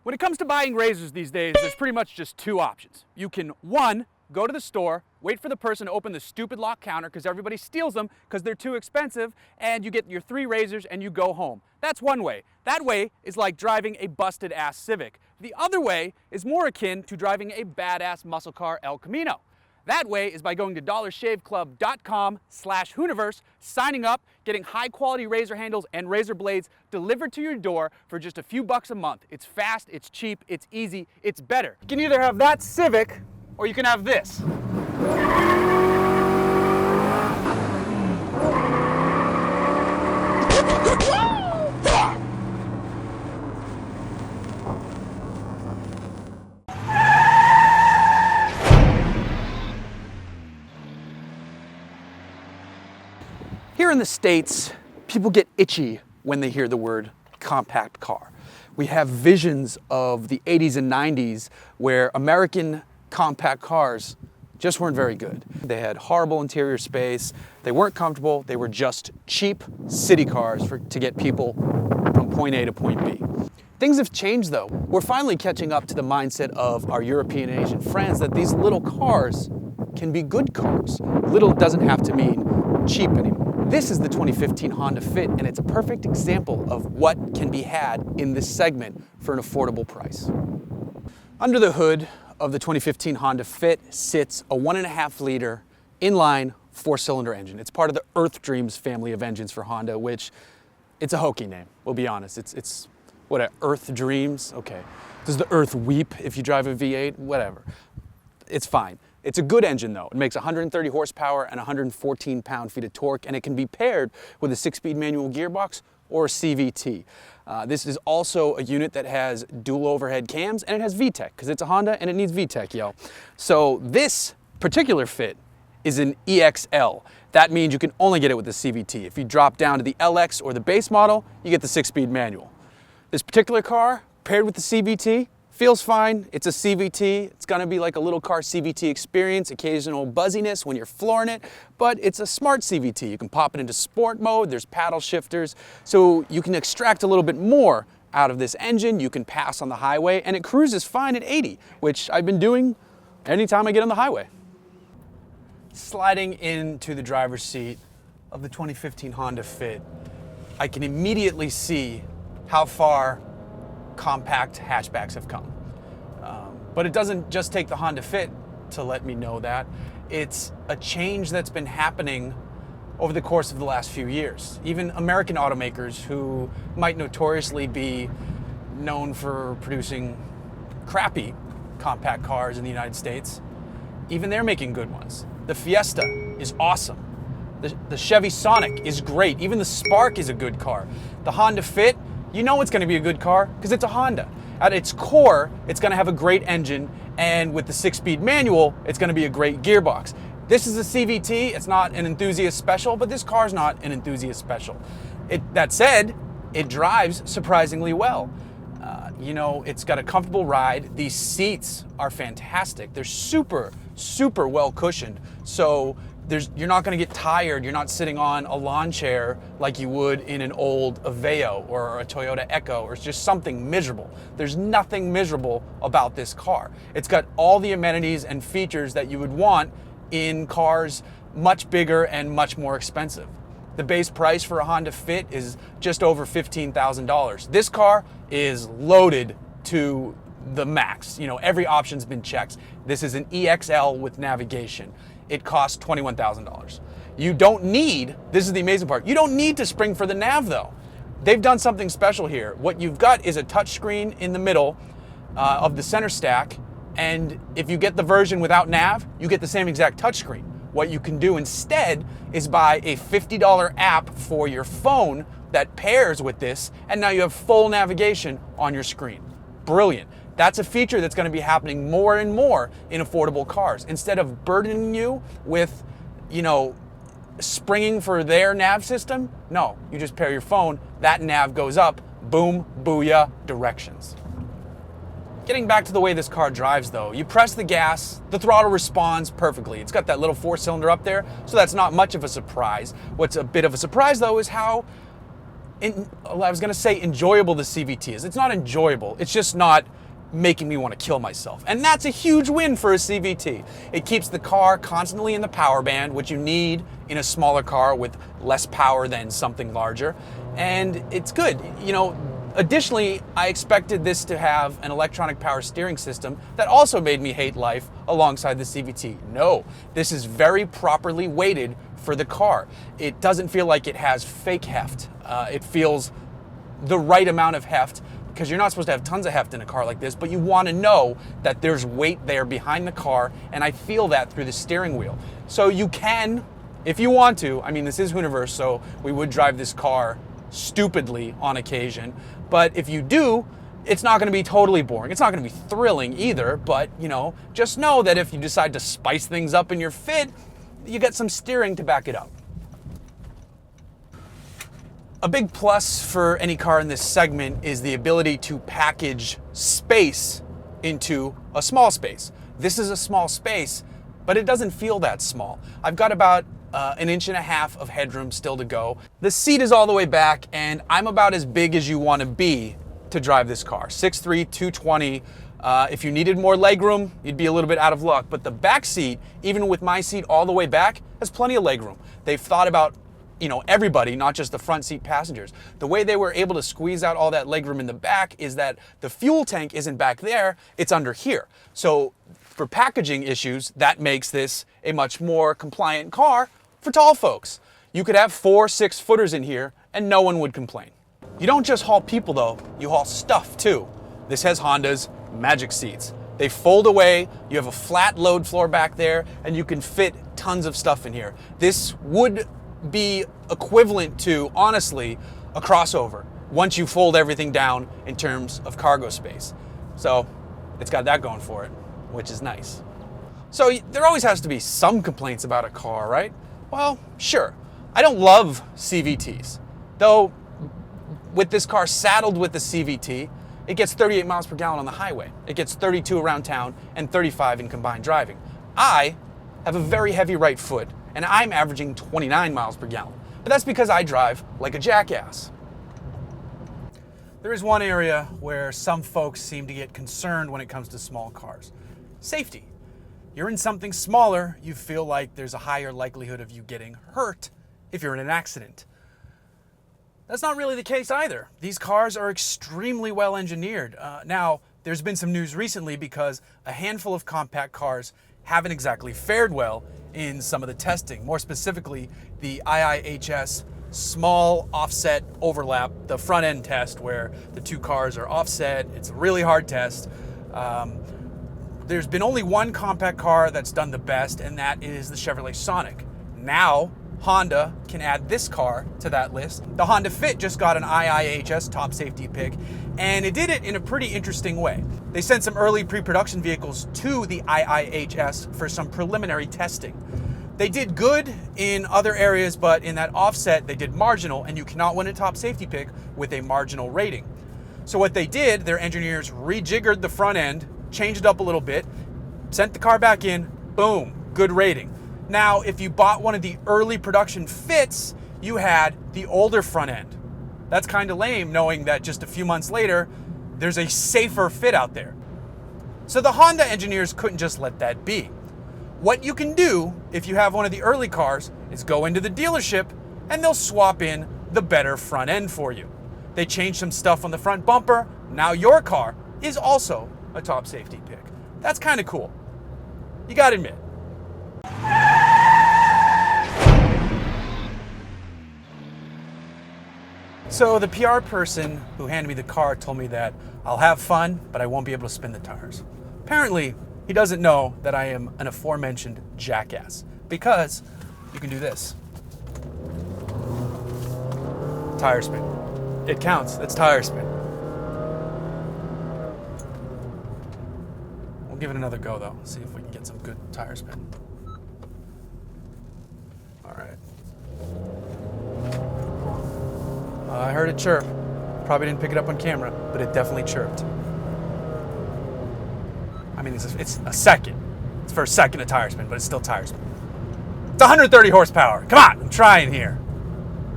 When it comes to buying razors these days, there's pretty much just two options. You can, one, go to the store, wait for the person to open the stupid lock counter because everybody steals them because they're too expensive, and you get your 3 razors and you go home. That's one way. That way is like driving a busted ass Civic. The other way is more akin to driving a badass muscle car El Camino. That way is by going to dollarshaveclub.com/Hooniverse, signing up, getting high quality razor handles and razor blades delivered to your door for just a few bucks a month. It's fast, it's cheap, it's easy, it's better. You can either have that Civic or you can have this. Here in the States, people get itchy when they hear the word compact car. We have visions of the 80s and 90s where American compact cars just weren't very good. They had horrible interior space, they weren't comfortable, they were just cheap city cars to get people from point A to point B. Things have changed though. We're finally catching up to the mindset of our European and Asian friends that these little cars can be good cars. Little doesn't have to mean cheap anymore. This is the 2015 Honda Fit, and it's a perfect example of what can be had in this segment for an affordable price. Under the hood of the 2015 Honda Fit sits a 1.5 liter inline 4-cylinder engine. It's part of the Earth Dreams family of engines for Honda, which it's a hokey name, we'll be honest. It's what, Earth Dreams? Okay. Does the Earth weep if you drive a V8? Whatever. It's fine. It's a good engine though. It makes 130 horsepower and 114 pound-feet of torque, and it can be paired with a 6-speed manual gearbox or a CVT. This is also a unit that has dual overhead cams, and it has VTEC because it's a Honda and it needs VTEC, yo. So this particular Fit is an EXL. That means you can only get it with the CVT. If you drop down to the LX or the base model, you get the 6-speed manual. This particular car, paired with the CVT, feels fine. It's a CVT. It's gonna be like a little car CVT experience, occasional buzziness when you're flooring it, but it's a smart CVT. You can pop it into sport mode, there's paddle shifters, so you can extract a little bit more out of this engine. You can pass on the highway, and it cruises fine at 80, which I've been doing anytime I get on the highway. Sliding into the driver's seat of the 2015 Honda Fit, I can immediately see how far compact hatchbacks have come. But it doesn't just take the Honda Fit to let me know that. It's a change that's been happening over the course of the last few years. Even American automakers who might notoriously be known for producing crappy compact cars in the United States, even they're making good ones. The Fiesta is awesome. The Chevy Sonic is great. Even the Spark is a good car. The Honda Fit, you know it's going to be a good car because it's a Honda. At its core, it's going to have a great engine, and with the 6-speed manual, it's going to be a great gearbox. This is a CVT. It's not an enthusiast special, but this car's not an enthusiast special. That said, it drives surprisingly well. It's got a comfortable ride. These seats are fantastic. They're super, super well cushioned. So you're not going to get tired. You're not sitting on a lawn chair like you would in an old Aveo or a Toyota Echo, or it's just something miserable. There's nothing miserable about this car. It's got all the amenities and features that you would want in cars much bigger and much more expensive. The base price for a Honda Fit is just over $15,000. This car is loaded to the max. Every option's been checked. This is an EXL with navigation. It costs $21,000. You don't need, this is the amazing part, you don't need to spring for the nav though. They've done something special here. What you've got is a touchscreen in the middle of the center stack, and if you get the version without nav, you get the same exact touchscreen. What you can do instead is buy a $50 app for your phone that pairs with this, and now you have full navigation on your screen. Brilliant. That's a feature that's going to be happening more and more in affordable cars. Instead of burdening you with, springing for their nav system, no, you just pair your phone, that nav goes up, boom, booyah, directions. Getting back to the way this car drives though, you press the gas, the throttle responds perfectly. It's got that little 4-cylinder up there, so that's not much of a surprise. What's a bit of a surprise though is how I was gonna say enjoyable the CVT is. It's not enjoyable. It's just not making me want to kill myself. And that's a huge win for a CVT. It keeps the car constantly in the power band, which you need in a smaller car with less power than something larger. And it's good. You know, additionally, I expected this to have an electronic power steering system that also made me hate life alongside the CVT. No, this is very properly weighted for the car. It doesn't feel like it has fake heft. It feels the right amount of heft, because you're not supposed to have tons of heft in a car like this, but you want to know that there's weight there behind the car, and I feel that through the steering wheel. So you can, if you want to, I mean, this is Hooniverse, so we would drive this car stupidly on occasion, but if you do, it's not going to be totally boring. It's not going to be thrilling either, but, you know, just know that if you decide to spice things up in your fit, you get some steering to back it up. A big plus for any car in this segment is the ability to package space into a small space. This is a small space, but it doesn't feel that small. I've got about an inch and a half of headroom still to go. The seat is all the way back, and I'm about as big as you want to be to drive this car. 6'3", 220. If you needed more legroom, you'd be a little bit out of luck. But the back seat, even with my seat all the way back, has plenty of legroom. They've thought about, you know, everybody, not just the front seat passengers. The way they were able to squeeze out all that legroom in the back is that the fuel tank isn't back there, it's under here. So for packaging issues, that makes this a much more compliant car for tall folks. You could have 4 6-footers in here and no one would complain. You don't just haul people though, you haul stuff too. This has Honda's magic seats. They fold away, you have a flat load floor back there, and you can fit tons of stuff in here. This would be equivalent to, honestly, a crossover once you fold everything down in terms of cargo space. So it's got that going for it, which is nice. So there always has to be some complaints about a car, right? Well, sure. I don't love CVTs, though with this car saddled with the CVT, it gets 38 miles per gallon on the highway. It gets 32 around town and 35 in combined driving. I have a very heavy right foot, and I'm averaging 29 miles per gallon. But that's because I drive like a jackass. There is one area where some folks seem to get concerned when it comes to small cars. Safety. You're in something smaller, you feel like there's a higher likelihood of you getting hurt if you're in an accident. That's not really the case either. These cars are extremely well engineered. Now, there's been some news recently because a handful of compact cars haven't exactly fared well in some of the testing. More specifically, the IIHS small offset overlap, the front end test where the two cars are offset. It's a really hard test. There's been only one compact car that's done the best, and that is the Chevrolet Sonic. Now, Honda can add this car to that list. The Honda Fit just got an IIHS top safety pick, and it did it in a pretty interesting way. They sent some early pre-production vehicles to the IIHS for some preliminary testing. They did good in other areas, but in that offset, they did marginal, and you cannot win a top safety pick with a marginal rating. So what they did, their engineers rejiggered the front end, changed it up a little bit, sent the car back in, boom, good rating. Now, if you bought one of the early production Fits, you had the older front end. That's kind of lame, knowing that just a few months later, there's a safer Fit out there. So the Honda engineers couldn't just let that be. What you can do, if you have one of the early cars, is go into the dealership and they'll swap in the better front end for you. They changed some stuff on the front bumper. Now your car is also a top safety pick. That's kind of cool. You gotta admit. So the PR person who handed me the car told me that I'll have fun, but I won't be able to spin the tires. Apparently, he doesn't know that I am an aforementioned jackass, because you can do this. Tire spin. It counts. It's tire spin. We'll give it another go though. See if we can get some good tire spin. All right. I heard it chirp. Probably didn't pick it up on camera, but it definitely chirped. I mean, it's a second. It's for a second of tire spin, but it's still tire spin. It's 130 horsepower. Come on, I'm trying here.